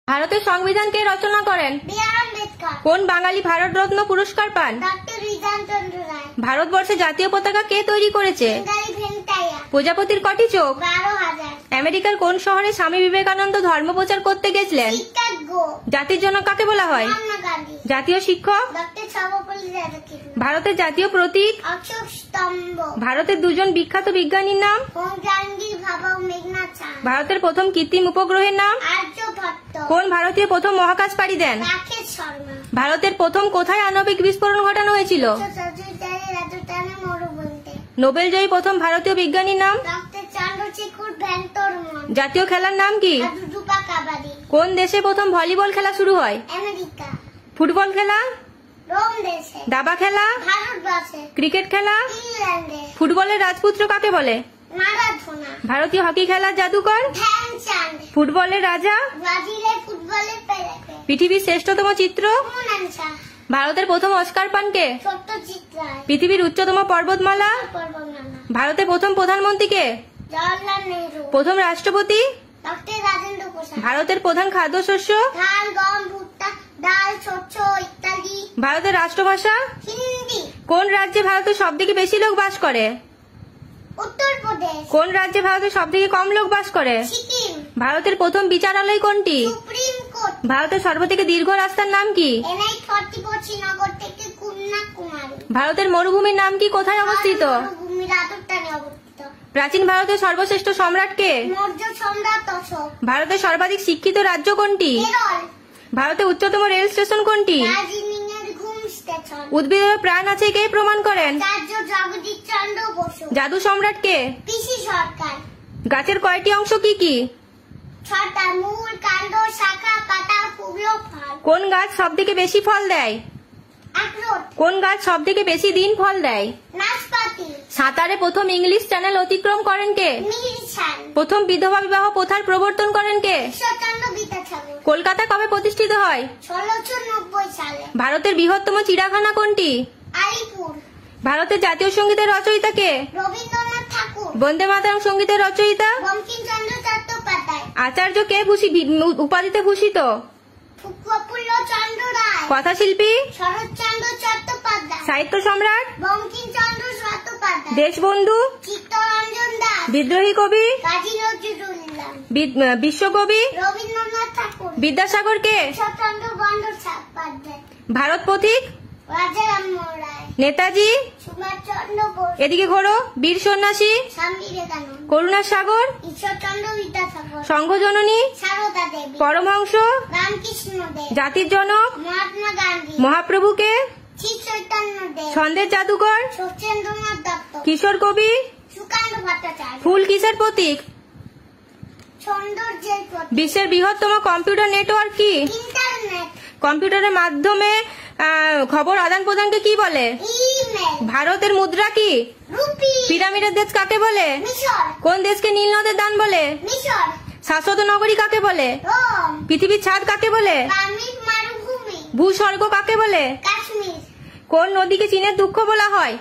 ভারতের সংবিধান কে রচনা করেন? কোন বাঙালি ভারত রত্ন পুরস্কার পান? ভারতবর্ষে জাতীয় পতাকা কে তৈরি করেছে? প্রজাপতির কটি চোখ? আমেরিকার কোন শহরে স্বামী বিবেকানন্দ ধর্ম প্রচার করতে গেছিলেন? জাতির জনক কাকে বলা হয়? জাতীয় শিক্ষক? ভারতের জাতীয় প্রতীক? ভারতের দুজন বিখ্যাত বিজ্ঞানীর নাম? ভারতের প্রথম কৃত্রিম উপগ্রহের নাম? কোন ভারতীয় প্রথম মহাকাশ পাড়ি দেন? ভারতের প্রথম কোথায় আণবিক বিস্ফোরণ ঘটানো হয়েছিল? নোবেলজয়ী প্রথম ভারতীয় বিজ্ঞানীর নাম? জাতীয় খেলার নাম কি? কোন দেশে প্রথম ভলিবল খেলা শুরু হয়? ফুটবল খেলা? দাবা খেলা? ক্রিকেট খেলা? ফুটবলের রাজপুত্র কাকে বলে? ভারতীয় হকি খেলার জাদুকর? ফুটবলের রাজা? পৃথিবীর শ্রেষ্ঠতম চিত্র? ভারতের প্রথম অস্কার পান কে? পৃথিবীর উচ্চতম পর্বতমালা? ভারতের প্রথম প্রধানমন্ত্রী কে? প্রথম রাষ্ট্রপতি? ভারতের প্রধান খাদ্যশস্য? ভারতের রাষ্ট্রভাষা? কোন রাজ্যে ভারতের সবথেকে বেশি লোক বাস করে? কোন রাজ্যে ভারতের সবথেকে কম লোক বাস করে? ভারতের প্রথম বিচারালয় কোনটি? ভারতের সর্বথেকে দীর্ঘ রাস্তার নাম কি? ভারতের মরুভূমির নাম কি? কোথায় অবস্থিত? প্রাচীন ভারতের সর্বশ্রেষ্ঠ সম্রাট কে? ভারতের সর্বাধিক শিক্ষিত রাজ্য কোনটি? ভারতের উচ্চতম রেল স্টেশন কোনটি? উদ্ভিদের প্রাণ আছে কে প্রমাণ করেন? জাদু সম্রাট কে? গাছের কয়টি অংশ কি কি? কোন গাছ সব থেকে বেশি ফল দেয়? কোন গাছ সব থেকে বেশি দিন ফল দেয়? সাঁতারে প্রথম ইংলিশ চ্যানেল অতিক্রম করেন কে? প্রথম বিধবা বিবাহ প্রথার প্রবর্তন করেন কে? কলকাতা কবে প্রতিষ্ঠিত হয়? ভারতের বৃহত্তম চিড়িয়াখানা কোনটি? ভারতের জাতীয় সঙ্গীতের রচয়িতা কে? বন্দে মাতরম সঙ্গীতের রচয়িতা? আচার্য কে উপাধিতে ভূষিত? কথাশিল্পী? সাহিত্য সম্রাট? দেশবন্ধু? বিদ্রোহী কবি? বিশ্বকবি? বিদ্যাসাগর কে? ভারত পথিক? নেতাজি? এদিকে ঘোরো। বীর সন্ন্যাসী? করুণার সাগর? সংঘজননী? পরমহংস? জাতির জনক? মহাপ্রভুকে? ছন্দের জাদুকর? কিশোর কবি? ফুল কিসের প্রতীক? বিশ্বের বৃহত্তম কম্পিউটার নেটওয়ার্ক কি? কম্পিউটারের মাধ্যমে খবর আদান প্রদানকে কি বলে? ভারতের মুদ্রা কি? পিরামিডের দেশ কাকে বলে? কোন দেশকে নীল নদের দান বলে? শাশ্বত নগরী কাকে বলে? পৃথিবীর ছাদ কাকে বলে? ভূস্বর্গ কাকে বলে? কোন নদীকে চীনের দুঃখ বলা হয়?